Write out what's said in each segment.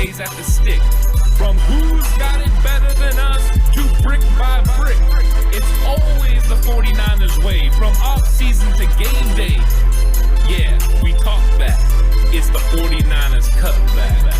days at the stick. From who's got it better than us to brick by brick. It's always the 49ers way, from off-season to game day. Yeah, we talk back. It's the 49ers Cutback.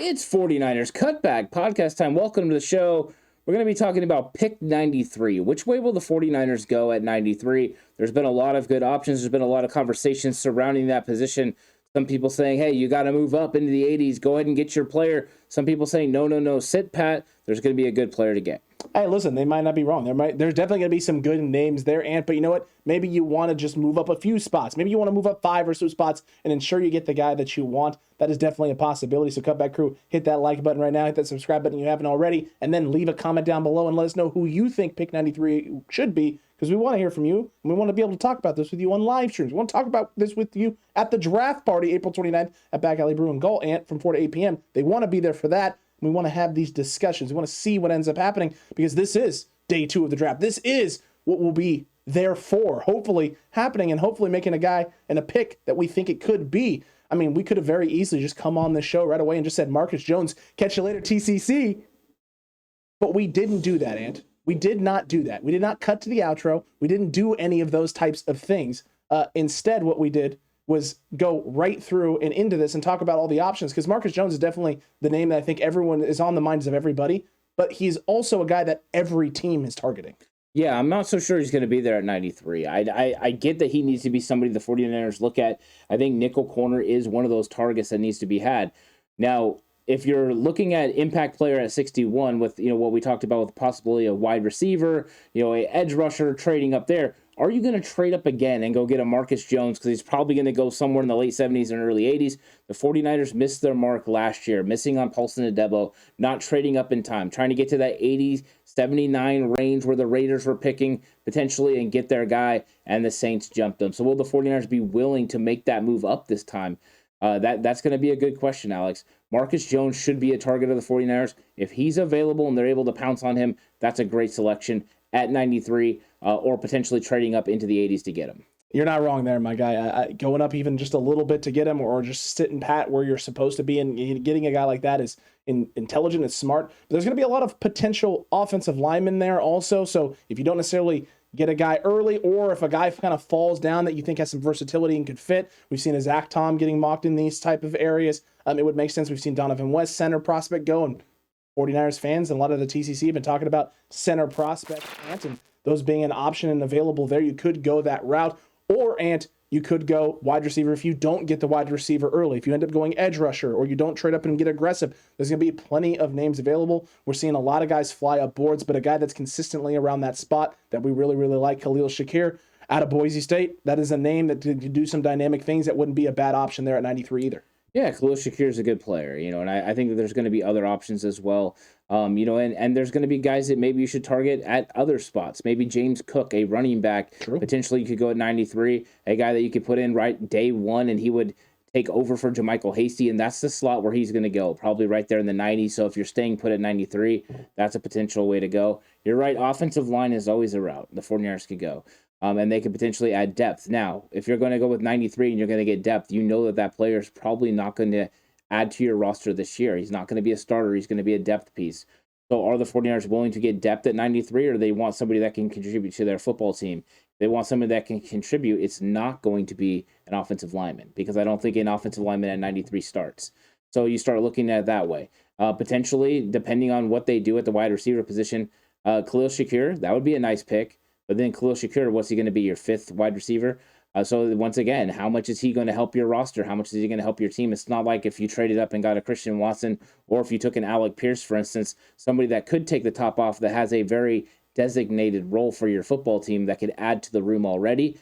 It's 49ers Cutback Podcast time. Welcome to the show. We're going to be talking about pick 93. Which way will the 49ers go at 93? There's been a lot of good options. There's been a lot of conversations surrounding that position. Some people saying, hey, you got to move up into the 80s. Go ahead and get your player. Some people saying, no, sit pat. There's going to be a good player to get. Hey, listen, they might not be wrong. There's definitely going to be some good names there, Ant. But you know what? Maybe you want to just move up a few spots. Maybe you want to move up 5 or so spots and ensure you get the guy that you want. That is definitely a possibility. So Cutback Crew, hit that like button right now. Hit that subscribe button if you haven't already. And then leave a comment down below and let us know who you think pick 93 should be. Because we want to hear from you. And we want to be able to talk about this with you on live streams. We want to talk about this with you at the draft party, April 29th at Back Alley Brew and Goal, Ant, from 4 to 8 p.m. They want to be there for that. We want to have these discussions. We want to see what ends up happening because this is day 2 of the draft. This is what will be there for, hopefully happening and hopefully making a guy and a pick that we think it could be. I mean, we could have very easily just come on this show right away and just said, Marcus Jones, catch you later, TCC. But we didn't do that, Ant. We did not do that. We did not cut to the outro. We didn't do any of those types of things. Instead, what we did was go right through and into this and talk about all the options, because Marcus Jones is definitely the name that I think everyone is on the minds of everybody, but he's also a guy that every team is targeting. Yeah, I'm not so sure he's going to be there at 93. I get that he needs to be somebody the 49ers look at. I think nickel corner is one of those targets that needs to be had. Now, if you're looking at impact player at 61 with, what we talked about with the possibility of wide receiver, a edge rusher trading up there, are you going to trade up again and go get a Marcus Jones? Because he's probably going to go somewhere in the late 70s and early 80s. The 49ers missed their mark last year, missing on Paulson Adebo, not trading up in time, trying to get to that 80, 79 range where the Raiders were picking potentially and get their guy, and the Saints jumped them. So will the 49ers be willing to make that move up this time? That's going to be a good question, Alex. Marcus Jones should be a target of the 49ers. If he's available and they're able to pounce on him, that's a great selection at 93, or potentially trading up into the 80s to get him. You're not wrong there, my guy. Going up even just a little bit to get him, or just sitting pat where you're supposed to be, and getting a guy like that is intelligent, it's smart. But there's going to be a lot of potential offensive linemen there also. So if you don't necessarily get a guy early, or if a guy kind of falls down that you think has some versatility and could fit, we've seen a Zach Tom getting mocked in these type of areas. It would make sense. We've seen Donovan West, center prospect, go, and 49ers fans and a lot of the TCC have been talking about center prospect, Ant, and those being an option and available there. You could go that route, or Ant, you could go wide receiver if you don't get the wide receiver early. If you end up going edge rusher, or you don't trade up and get aggressive, there's going to be plenty of names available. We're seeing a lot of guys fly up boards, but a guy that's consistently around that spot that we really, really like, Khalil Shakir out of Boise State, that is a name that could do some dynamic things. That wouldn't be a bad option there at 93 either. Yeah, Khalil Shakir is a good player, and I think that there's going to be other options as well, and there's going to be guys that maybe you should target at other spots. Maybe James Cook, a running back, True. Potentially you could go at 93, a guy that you could put in right day one, and he would take over for JaMychal Hasty, and that's the slot where he's going to go, probably right there in the 90s. So if you're staying put at 93, that's a potential way to go. You're right, offensive line is always a route the 49ers could go. And they could potentially add depth. Now, if you're going to go with 93 and you're going to get depth, you know that player is probably not going to add to your roster this year. He's not going to be a starter. He's going to be a depth piece. So are the 49ers willing to get depth at 93, or they want somebody that can contribute to their football team? They want somebody that can contribute. It's not going to be an offensive lineman, because I don't think an offensive lineman at 93 starts. So you start looking at it that way. Potentially, depending on what they do at the wide receiver position, Khalil Shakir, that would be a nice pick. But then Khalil Shakir, what's he going to be, your 5th wide receiver? So once again, how much is he going to help your roster? How much is he going to help your team? It's not like if you traded up and got a Christian Watson, or if you took an Alec Pierce, for instance, somebody that could take the top off, that has a very designated role for your football team that could add to the room already.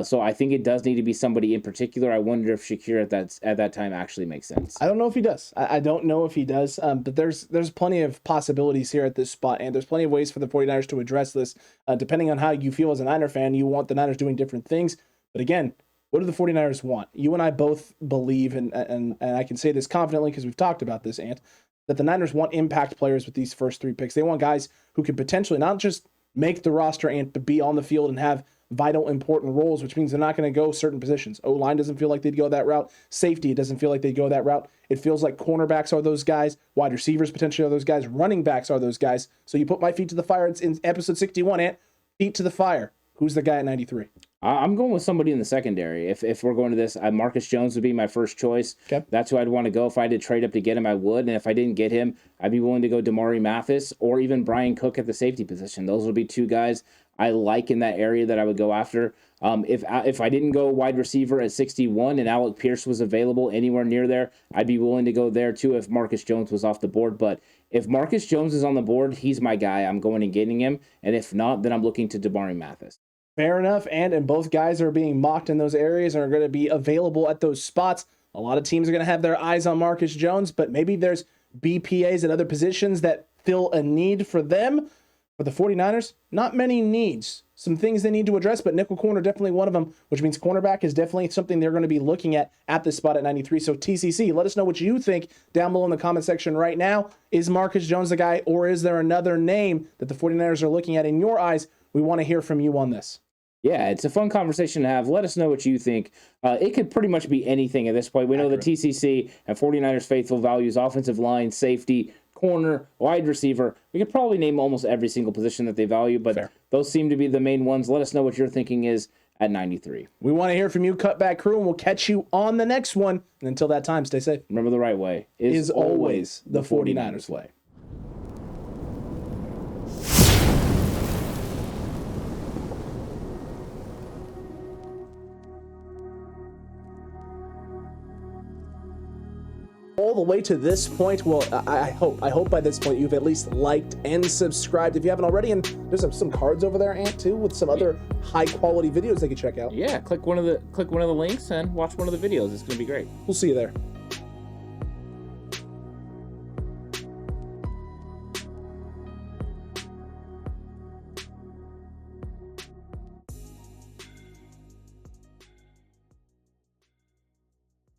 So I think it does need to be somebody in particular. I wonder if Shakir at that time actually makes sense. I don't know if he does. I don't know if he does, but there's plenty of possibilities here at this spot, and there's plenty of ways for the 49ers to address this. Depending on how you feel as a Niner fan, you want the Niners doing different things. But again, what do the 49ers want? You and I both believe, and I can say this confidently because we've talked about this, Ant, that the Niners want impact players with these first 3 picks. They want guys who can potentially not just make the roster and but be on the field and have vital, important roles, which means they're not going to go certain positions. O-line doesn't feel like they'd go that route. Safety, it doesn't feel like they'd go that route. It feels like cornerbacks are those guys. Wide receivers potentially are those guys. Running backs are those guys. So you put my feet to the fire. It's in episode 61, Ant. Feet to the fire. Who's the guy at 93? I'm going with somebody in the secondary. If we're going to this, Marcus Jones would be my first choice. Okay. That's who I'd want to go. If I had to trade up to get him, I would. And if I didn't get him, I'd be willing to go Damari Mathis or even Brian Cook at the safety position. Those would be 2 guys I like in that area that I would go after. If I didn't go wide receiver at 61 and Alec Pierce was available anywhere near there, I'd be willing to go there too if Marcus Jones was off the board. But if Marcus Jones is on the board, he's my guy. I'm going and getting him. And if not, then I'm looking to Damari Mathis. Fair enough. And both guys are being mocked in those areas and are going to be available at those spots. A lot of teams are going to have their eyes on Marcus Jones, but maybe there's BPAs at other positions that fill a need for them. For the 49ers, not many needs. Some things they need to address, but nickel corner definitely one of them, which means cornerback is definitely something they're going to be looking at this spot at 93. So TCC, let us know what you think down below in the comment section right now. Is Marcus Jones the guy, or is there another name that the 49ers are looking at in your eyes? We want to hear from you on this. Yeah, it's a fun conversation to have. Let us know what you think. It could pretty much be anything at this point. We know the TCC and 49ers faithful values offensive line, safety, corner, wide receiver. We could probably name almost every single position that they value, but those seem to be the main ones. Let us know what your thinking is at 93. We want to hear from you, Cutback Crew, and we'll catch you on the next one. And until that time, stay safe. Remember, the right way is always the 49ers way. All the way to this point, well, I hope by this point you've at least liked and subscribed if you haven't already. And there's some cards over there, Ant, too, with some other high quality videos they can check out. Yeah, click one of the links and watch one of the videos. It's going to be great. We'll see you there.